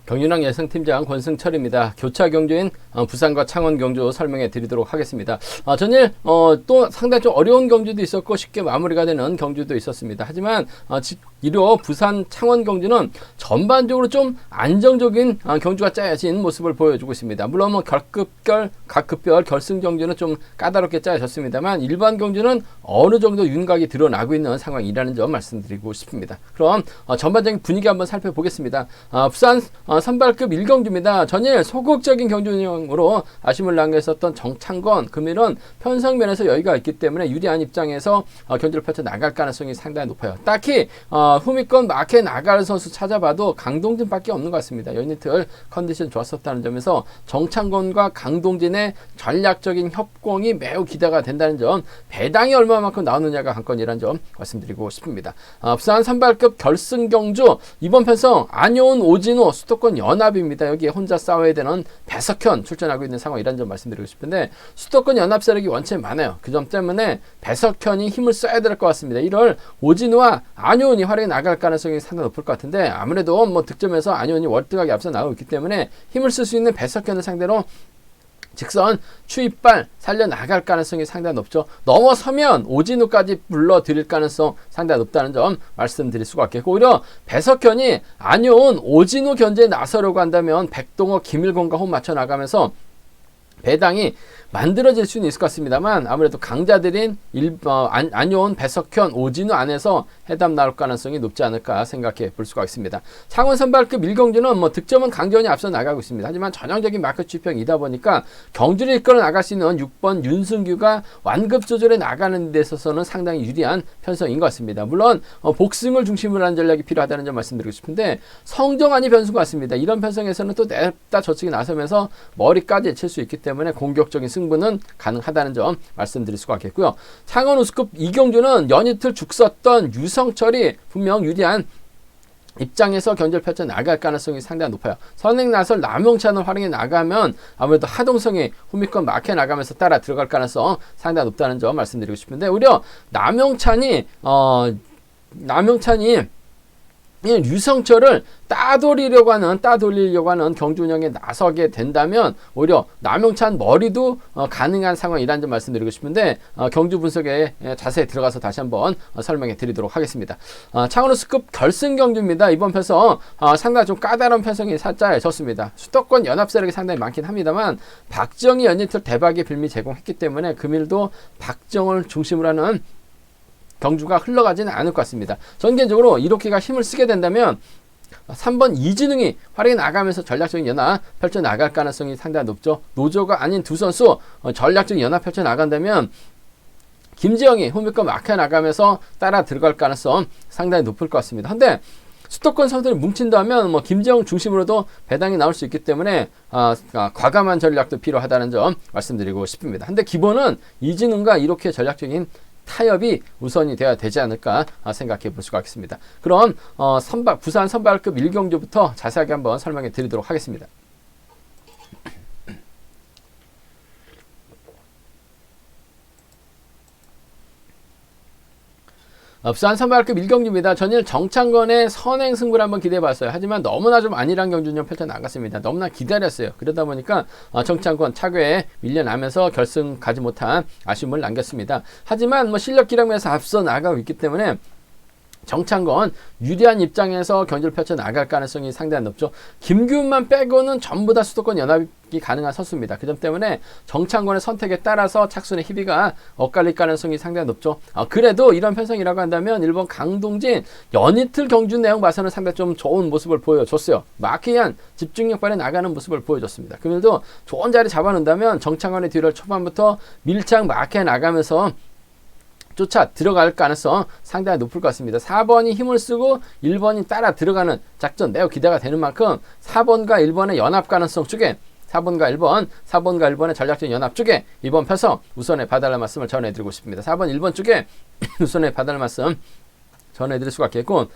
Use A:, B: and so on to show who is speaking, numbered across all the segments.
A: 경윤왕 예상팀장 권승철입니다. 교차 경주인 부산과 창원 경주 설명해 드리도록 하겠습니다. 전일 또 상당히 좀 어려운 경주도 있었고 쉽게 마무리가 되는 경주도 있었습니다. 하지만 이로 부산 창원 경주는 전반적으로 좀 안정적인 경주가 짜여진 모습을 보여주고 있습니다. 물론 뭐 각급별 결승 경주는 좀 까다롭게 짜여졌습니다만 일반 경주는 어느 정도 윤곽이 드러나고 있는 상황이라는 점 말씀드리고 싶습니다. 그럼 전반적인 분위기 한번 살펴보겠습니다. 부산 선발급 1경주입니다. 전일 소극적인 경주 운영으로 아쉬움을 남겼었던 정창건, 금일은 편성면에서 여유가 있기 때문에 유리한 입장에서 경주를 펼쳐 나갈 가능성이 상당히 높아요. 딱히 후미권 마켓 나갈 선수 찾아봐도 강동진밖에 없는 것 같습니다. 연이틀 컨디션 좋았었다는 점에서 정창건과 강동진의 전략적인 협공이 매우 기대가 된다는 점, 배당이 얼마만큼 나오느냐가 관건이라는 점 말씀드리고 싶습니다. 부산 선발급 결승 경주 이번 편성 안효은, 오진호, 수도권 연합입니다. 여기에 혼자 싸워야 되는 배석현 출전하고 있는 상황이라는 점 말씀드리고 싶은데 수도권 연합 세력이 원체 많아요. 그 점 때문에 배석현이 힘을 써야 될 것 같습니다. 1월 오진호와 안효은이 활약에 나갈 가능성이 상당히 높을 것 같은데 아무래도 뭐 득점에서 안효은이 월등하게 앞서 나오고 있기 때문에 힘을 쓸 수 있는 배석현을 상대로 직선 추입발 살려나갈 가능성이 상당히 높죠. 넘어서면 오진우까지 불러들일 가능성 상당히 높다는 점 말씀드릴 수가 있겠고, 오히려 배석현이 안효은, 오진우 견제에 나서려고 한다면 백동호, 김일곤과 호흡 맞춰 나가면서 배당이 만들어질 수는 있을 것 같습니다만 아무래도 강자들인 안효은, 배석현, 오진우 안에서 해답 나올 가능성이 높지 않을까 생각해 볼 수가 있습니다. 창원 선발급 1경주는 뭐 득점은 강전이 앞서 나가고 있습니다. 하지만 전형적인 마크 취평이다 보니까 경주를 이끌어 나갈 수 있는 6번 윤승규가 완급 조절해 나가는 데 있어서는 상당히 유리한 편성인 것 같습니다. 물론 복승을 중심으로 하는 전략이 필요하다는 점 말씀드리고 싶은데 성정환이 변수가 같습니다. 이런 편성에서는 또 냅다 저측에 나서면서 머리까지 칠 수 있기 때문에 공격적인 승부는 가능하다는 점 말씀드릴 수가 있겠고요. 창원 우스급 2경주는 연이틀 죽 썼던 유성철이 분명 유리한 입장에서 경주를 펼쳐 나갈 가능성이 상당히 높아요. 선행 나설 남용찬을 활용해 나가면 아무래도 하동성이 후미권 막혀 나가면서 따라 들어갈 가능성 상당히 높다는 점 말씀드리고 싶은데 오히려 남용찬이 유성철을 따돌리려고 하는 경주 운영에 나서게 된다면 오히려 남용찬 머리도 가능한 상황이라는 점 말씀드리고 싶은데 경주 분석에 자세히 들어가서 다시 한번 설명해 드리도록 하겠습니다. 창원 우스급 결승 경주입니다. 이번 편성 상당히 좀 까다로운 편성이 짜여졌습니다. 수도권 연합 세력이 상당히 많긴 합니다만 박정희 연이틀 대박의 빌미 제공했기 때문에 금일도 박정을 중심으로 하는 경주가 흘러가지는 않을 것 같습니다. 전개적으로 이렇게가 힘을 쓰게 된다면 3번 이진웅이 활약해 나가면서 전략적인 연합 펼쳐 나갈 가능성이 상당히 높죠. 노조가 아닌 두 선수 전략적인 연합 펼쳐 나간다면 김지영이 후미권 막혀 나가면서 따라 들어갈 가능성 상당히 높을 것 같습니다. 근데 수도권 선수들이 뭉친다면 김지영 중심으로도 배당이 나올 수 있기 때문에 과감한 전략도 필요하다는 점 말씀드리고 싶습니다. 근데 기본은 이진웅과 이렇게 전략적인 타협이 우선이 되어야 되지 않을까 생각해 볼 수가 있습니다. 그럼 부산 선발급 1경주부터 자세하게 한번 설명해 드리도록 하겠습니다. 부산 선발급 1경주입니다. 전일 정창건의 선행 승부를 한번 기대해봤어요. 하지만 너무나 좀 안일한 경주는 펼쳐 나갔습니다. 너무나 기다렸어요. 그러다 보니까 정창건 차교에 밀려나면서 결승 가지 못한 아쉬움을 남겼습니다. 하지만 실력 기량에서 앞서 나가고 있기 때문에 정창건 유리한 입장에서 경주를 펼쳐 나갈 가능성이 상당히 높죠. 김규훈만 빼고는 전부 다 수도권 연합이 가능한 선수입니다. 그 점 때문에 정창건의 선택에 따라서 착순의 희비가 엇갈릴 가능성이 상당히 높죠. 그래도 이런 편성이라고 한다면 일본 강동진 연이틀 경주 내용 봐서는 상당히 좀 좋은 모습을 보여줬어요. 마키한 집중력 발휘 나가는 모습을 보여줬습니다. 그래도 좋은 자리 잡아놓는다면 정창건의 뒤를 초반부터 밀착 마키해 나가면서 쫓아 들어갈 가능성 상당히 높을 것 같습니다. 4번이 힘을 쓰고 1번이 따라 들어가는 작전 매우 기대가 되는 만큼 4번과 1번의 연합 가능성 쪽에 4번과 1번의 전략적인 연합 쪽에 이번 편성 우선에 봐달라는 말씀을 전해드리고 싶습니다. 4번, 1번 쪽에 우선에 봐달라는 말씀 전해드릴 수가 있겠고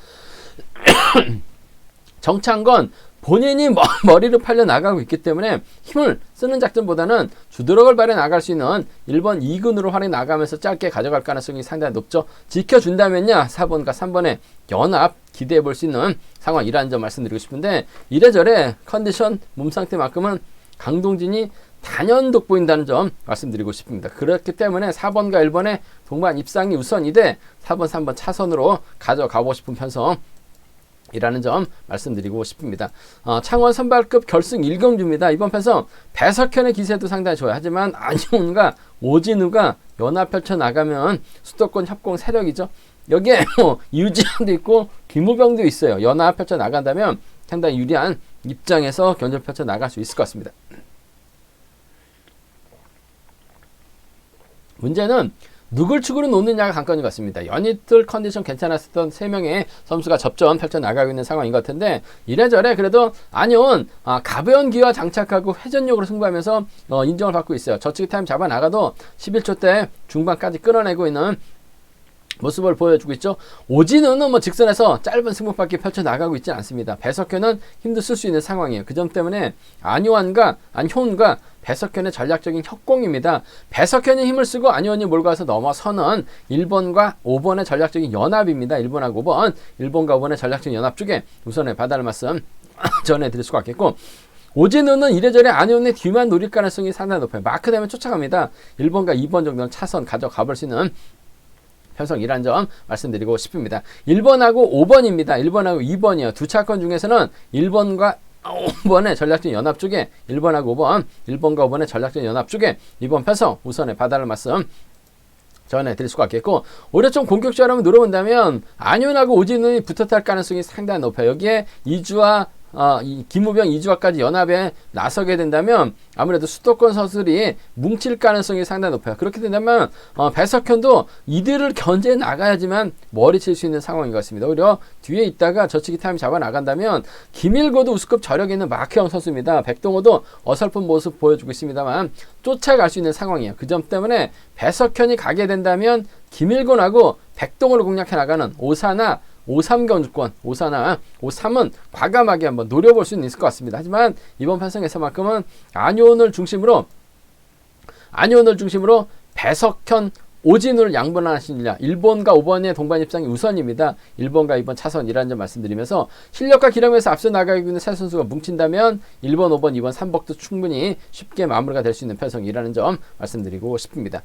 A: 정창건 본인이 머리를 팔려 나가고 있기 때문에 힘을 쓰는 작전보다는 주도력을 발휘해 나갈 수 있는 1번 2군으로 활용해 나가면서 짧게 가져갈 가능성이 상당히 높죠. 지켜준다면요 4번과 3번의 연합 기대해 볼 수 있는 상황이라는 점 말씀드리고 싶은데, 이래저래 컨디션 몸 상태만큼은 강동진이 단연 돋보인다는 점 말씀드리고 싶습니다. 그렇기 때문에 4번과 1번의 동반 입상이 우선이 돼 4번, 3번 차선으로 가져가고 싶은 편성 이라는 점 말씀드리고 싶습니다. 창원 선발급 결승 1경주입니다. 이번 편성 배석현의 기세도 상당히 좋아요. 하지만 안효은과 오진우가 연합 펼쳐 나가면 수도권 협공 세력이죠. 여기에 유지환도 있고 김우병도 있어요. 연합 펼쳐 나간다면 상당히 유리한 입장에서 견제 펼쳐 나갈 수 있을 것 같습니다. 문제는 누굴 축으로 놓느냐가 관건인 것 같습니다. 연이틀 컨디션 괜찮았었던 3명의 선수가 접전 펼쳐 나가고 있는 상황인 것 같은데, 이래저래 그래도 안효은 가벼운 기와 장착하고 회전력으로 승부하면서 인정을 받고 있어요. 저측 타임 잡아 나가도 11초 대 중반까지 끌어내고 있는 모습을 보여주고 있죠. 오진우는 직선에서 짧은 승부밖에 펼쳐나가고 있지 않습니다. 배석현은 힘도 쓸 수 있는 상황이에요. 그 점 때문에 안효은과 배석현의 전략적인 협공입니다. 배석현이 힘을 쓰고 안효은이 몰고 가서 넘어서는 1번과 5번의 전략적인 연합입니다. 1번하고 5번, 1번과 5번의 전략적인 연합 쪽에 우선의 받아를 말씀 전해드릴 수가 있겠고, 오진우는 이래저래 안효은의 뒤만 노릴 가능성이 상당히 높아요. 마크되면 쫓아갑니다. 1번과 2번 정도는 차선 가져가 볼 수 있는 편성이라는 점 말씀드리고 싶습니다. 1번하고 5번입니다. 1번하고 2번이요. 두 차권 중에서는 1번과 5번의 전략적인 연합 쪽에 1번하고 5번, 1번과 5번의 전략적인 연합 쪽에 이번 편성 우선의 받아를 말씀 전해드릴 수가 있겠고, 오히려 좀 공격적으로 한번 노려본다면 안효은하고 오진우이 붙어탈 가능성이 상당히 높아요. 여기에 이주와 이 김우병 이주화까지 연합에 나서게 된다면 아무래도 수도권 선수들이 뭉칠 가능성이 상당히 높아요. 그렇게 된다면 배석현도 이들을 견제해 나가야지만 머리칠 수 있는 상황인 것 같습니다. 오히려 뒤에 있다가 저치기 타임 잡아 나간다면 김일고도 우수급 저력이 있는 마크형 선수입니다. 백동호도 어설픈 모습 보여주고 있습니다만 쫓아갈 수 있는 상황이에요. 그 점 때문에 배석현이 가게 된다면 김일곤하고 백동호를 공략해 나가는 오사나 5-3 경주권, 5-3은 과감하게 한번 노려볼 수는 있을 것 같습니다. 하지만 이번 편성에서만큼은 안효은을 중심으로 배석현, 오진우를 양분하시느냐, 1번과 5번의 동반 입상이 우선입니다. 1번과 2번 차선이라는 점 말씀드리면서 실력과 기량에서 앞서 나가고 있는 세 선수가 뭉친다면 1번, 5번, 2번, 3번도 충분히 쉽게 마무리가 될 수 있는 편성이라는 점 말씀드리고 싶습니다.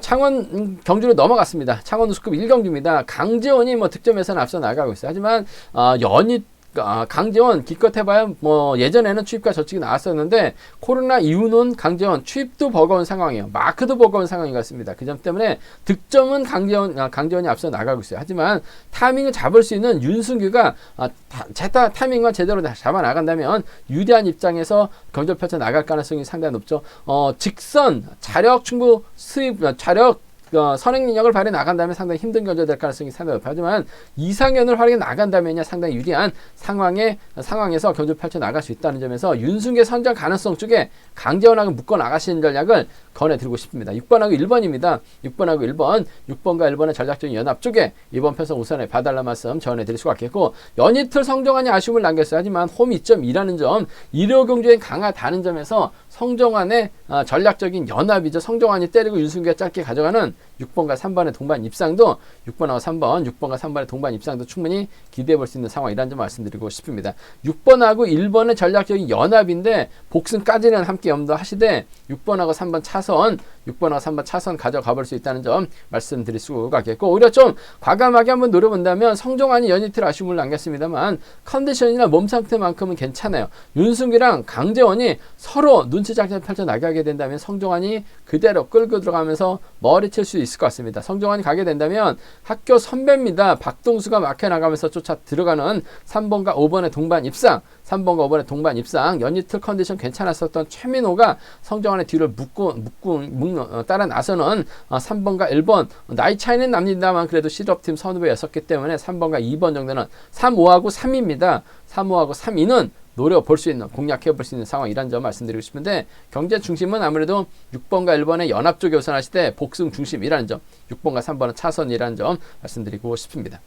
A: 창원 경주로 넘어갔습니다. 창원 우수급 1경주입니다. 강재원이 득점에서는 앞서 나가고 있어요. 하지만 강재원 기껏 해봐야 예전에는 취입과 저축이 나왔었는데 코로나 이후는 강재원 취입도 버거운 상황이에요. 마크도 버거운 상황인 것 같습니다. 그 점 때문에 득점은 강재원이 앞서 나가고 있어요. 하지만 타이밍을 잡을 수 있는 윤승규가 타이밍만 제대로 잡아 나간다면 유리한 입장에서 경기를 펼쳐 나갈 가능성이 상당히 높죠. 직선 자력 충분 수입 자력 선행력을 발휘해 나간다면 상당히 힘든 견제될 가능성이 상당히 높아요. 하지만 이상현을 활용해 나간다면 상당히 유리한 상황에서 견제를 펼쳐 나갈 수 있다는 점에서 윤승규의 선정 가능성 쪽에 강재원하고 묶어 나가시는 전략을 권해드리고 싶습니다. 6번하고 1번입니다. 6번하고 1번, 6번과 1번의 전략적인 연합 쪽에 이번 편성 우선에 봐달라는 말씀 전해드릴 수가 있겠고, 연이틀 성정환이 아쉬움을 남겼어요. 하지만 홈 2.2라는 점, 일요경주에 강하다는 점에서 성정환의 전략적인 연합이죠. 성정환이 때리고 윤승규가 짧게 가져가는 6번과 3번의 동반 입상도 6번과 3번의 동반 입상도 충분히 기대해 볼 수 있는 상황이라는 점 말씀드리고 싶습니다. 6번하고 1번의 전략적인 연합인데 복승까지는 함께 염두하시되 6번하고 3번 차선 가져가 볼 수 있다는 점 말씀드릴 수가 있겠고, 오히려 좀 과감하게 한번 노려본다면 성정환이 연이틀 아쉬움을 남겼습니다만 컨디션이나 몸 상태만큼은 괜찮아요. 윤승규랑 강재원이 서로 눈치 작전 펼쳐 나가게 된다면 성정환이 그대로 끌고 들어가면서 머리칠 수 있을 것 같습니다. 성정환이 가게 된다면 학교 선배입니다. 박동수가 막혀 나가면서 쫓아 들어가는 3번과 5번의 동반 입상, 연이틀 컨디션 괜찮았었던 최민호가 성정환의 뒤를 따라 나서는 3번과 1번, 나이 차이는 납니다만 그래도 실업팀 선후배였었기 때문에 3번과 2번 정도는 3, 5하고 3입니다. 3, 5하고 3, 2는 노려볼 수 있는, 공략해 볼 수 있는 상황이라는 점 말씀드리고 싶은데, 경제 중심은 아무래도 6번과 1번의 연합 쪽에 우선하실 때 복승 중심이라는 점, 6번과 3번은 차선이라는 점 말씀드리고 싶습니다.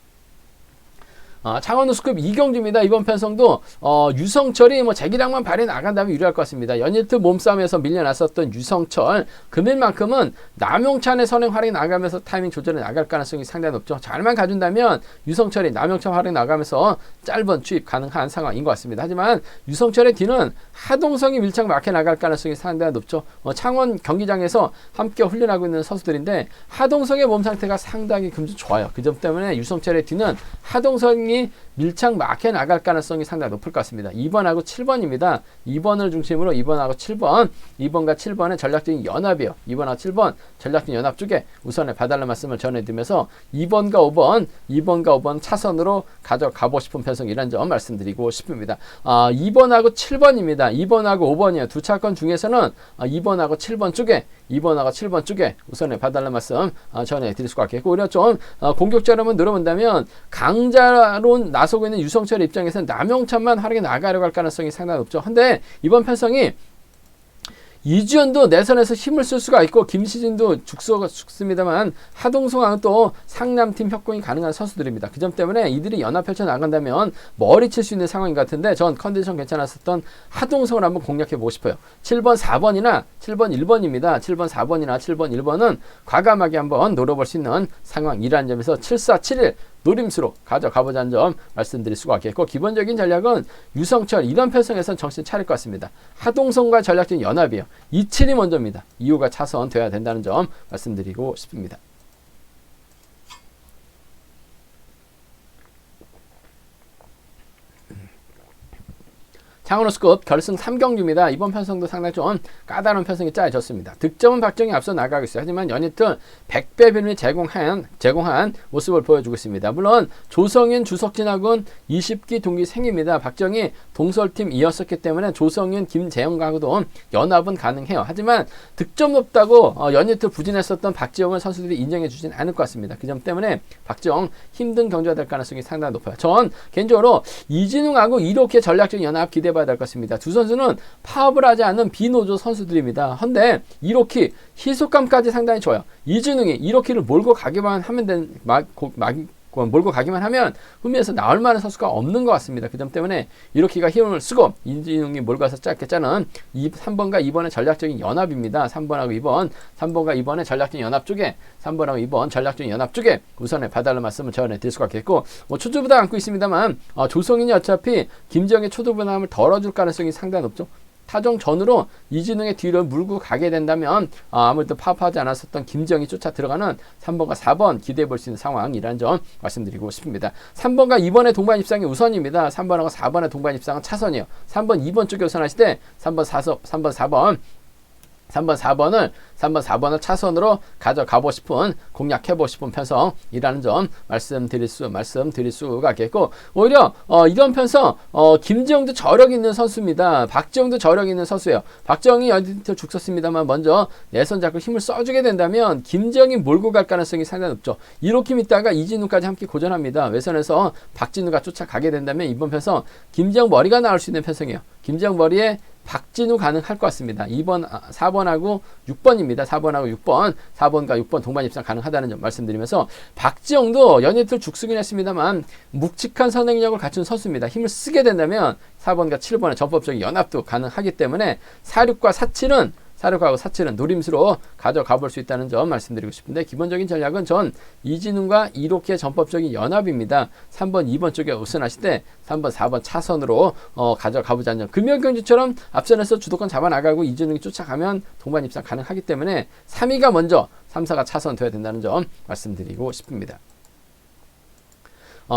A: 창원 우스컵 이경주입니다. 이번 편성도 유성철이 뭐 재기량만 발휘 나간다면 유리할 것 같습니다. 연일트 몸싸움에서 밀려났었던 유성철 금일만큼은 남용찬의 선행 활약이 나가면서 타이밍 조절해 나갈 가능성이 상당히 높죠. 잘만 가준다면 유성철이 남용찬 활약이 나가면서 짧은 추입 가능한 상황인 것 같습니다. 하지만 유성철의 뒤는 하동성이 밀착 막혀 나갈 가능성이 상당히 높죠. 창원 경기장에서 함께 훈련하고 있는 선수들인데 하동성의 몸 상태가 상당히 금주 좋아요. 그 점 때문에 유성철의 뒤는 하동성이 밀착 막혀 나갈 가능성이 상당히 높을 것 같습니다. 2번하고 7번입니다. 2번을 중심으로 2번하고 7번, 2번과 7번의 전략적인 연합이요. 2번하고 7번 전략적인 연합 쪽에 우선에 봐달라는 말씀을 전해드리면서 2번과 5번 차선으로 가져가고 싶은 편성이라는 점 말씀드리고 싶습니다. 2번하고 7번입니다. 2번하고 5번이요. 두 차권 중에서는 2번하고 7번 쪽에 우선에 봐달라는 말씀 전해드릴 수가 있겠고, 오히려 좀 공격자로 한번 늘어본다면 강자로 나서고 있는 유성철 입장에서는 남용찬만 활약에 나가려고 할 가능성이 상당히 높죠. 근데 이번 편성이 이주연도 내선에서 힘을 쓸 수가 있고 김시진도 죽습니다만 하동성은 또 상남팀 협공이 가능한 선수들입니다. 그 점 때문에 이들이 연합 펼쳐 나간다면 머리칠 수 있는 상황인 것 같은데 전 컨디션 괜찮았었던 하동성을 한번 공략해 보고 싶어요. 7번 4번이나 7번 1번입니다. 7번 4번이나 7번 1번은 과감하게 한번 노려볼 수 있는 상황이라는 점에서 7-4-7-1 노림수로 가져가보자는 점 말씀드릴 수가 있겠고, 기본적인 전략은 유성철 이런 편성에선 정신 차릴 것 같습니다. 하동성과 전략적인 연합이에요. 2-7이 먼저입니다. 이후가 차선 돼야 된다는 점 말씀드리고 싶습니다. 창원 우스컵 결승 3경기입니다. 이번 편성도 상당히 좀 까다로운 편성이 짜여졌습니다. 득점은 박정희 앞서 나가고 있어요. 하지만 연이틀 100배 비율이 제공한 모습을 보여주고 있습니다. 물론 조성윤, 주석진하고는 20기 동기생입니다. 박정희 동설팀이었었기 때문에 조성윤, 김재영과도 연합은 가능해요. 하지만 득점 높다고 연이틀 부진했었던 박지영을 선수들이 인정해 주진 않을 것 같습니다. 그 점 때문에 박지영 힘든 경기가 될 가능성이 상당히 높아요. 전 개인적으로 이진웅하고 이렇게 전략적인 연합 기대해봐야 될 것 같습니다. 두 선수는 파업을 하지 않은 비노조 선수들입니다. 헌데 이렇게 희속감까지 상당히 좋아요. 이진웅이 이렇게를 몰고 가기만 하면 몰고 가기만 하면 흠에서 나올 만한 선수가 없는 것 같습니다. 그 점 때문에 이렇게가 힘을 쓰고 이진웅이 몰고 가서 짧게 짜는 3번과 2번의 전략적인 연합입니다. 3번과 2번의 전략적인 연합 쪽에 3번하고 2번 전략적인 연합 쪽에 우선에 봐달라는 말씀을 전해드릴 수가 있겠고, 초두부담 안고 있습니다만 조성인이 어차피 김지영의 초두부담을 덜어줄 가능성이 상당히 높죠. 타정 전으로 이진웅의 뒤를 물고 가게 된다면 아무래도 파업하지 않았었던 김지영이 쫓아 들어가는 3번과 4번 기대해 볼 수 있는 상황이라는 점 말씀드리고 싶습니다. 3번과 2번의 동반 입상이 우선입니다. 3번하고 4번의 동반 입상은 차선이요. 3번, 2번 쪽에 우선하실 때 3번, 4번을 차선으로 가져가고 싶은, 공략해보고 싶은 편성이라는 점 말씀드릴 수가 있겠고, 오히려 이런 편성 김지영도 저력 있는 선수입니다. 박지영도 저력 있는 선수예요. 박지영이 연이틀 죽었습니다만 먼저 내선 잡고 힘을 써주게 된다면 김지영이 몰고 갈 가능성이 상당히 높죠. 이렇게 믿다가 이진우까지 함께 고전합니다. 외선에서 박진우가 쫓아가게 된다면 이번 편성 김지영 머리가 나올 수 있는 편성이에요. 김지영 머리에 박진우 가능할 것 같습니다. 4번하고 6번입니다. 4번과 6번 동반 입상 가능하다는 점 말씀드리면서, 박지영도 연이틀 죽쓰긴 했습니다만 묵직한 선행력을 갖춘 선수입니다. 힘을 쓰게 된다면 4번과 7번의 전법적인 연합도 가능하기 때문에 4, 6과 4칠은 노림수로 가져가 볼 수 있다는 점 말씀드리고 싶은데, 기본적인 전략은 전 이진웅과 이렇게 전법적인 연합입니다. 3번, 2번 쪽에 우선하실 때 3번, 4번 차선으로 가져가 보자는 점. 금연경주처럼 앞선에서 주도권 잡아나가고 이진웅이 쫓아가면 동반 입상 가능하기 때문에 3위가 먼저 3, 4가 차선 돼야 된다는 점 말씀드리고 싶습니다.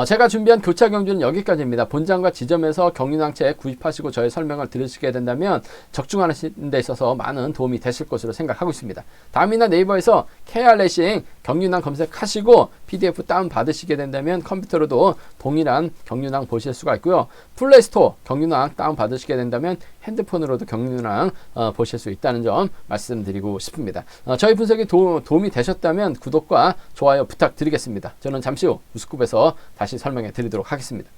A: 제가 준비한 교차 경주는 여기까지입니다. 본장과 지점에서 경륜항체 구입하시고 저의 설명을 들으시게 된다면 적중하는 데 있어서 많은 도움이 되실 것으로 생각하고 있습니다. 다음이나 네이버에서 KR레이싱 경륜항 검색하시고 PDF 다운 받으시게 된다면 컴퓨터로도 동일한 경륜항 보실 수가 있고요. 플레이스토어 경륜항 다운 받으시게 된다면 핸드폰으로도 경륜항 보실 수 있다는 점 말씀드리고 싶습니다. 저희 분석이 도움이 되셨다면 구독과 좋아요 부탁드리겠습니다. 저는 잠시 후 우스쿱에서 다시 설명해 드리도록 하겠습니다.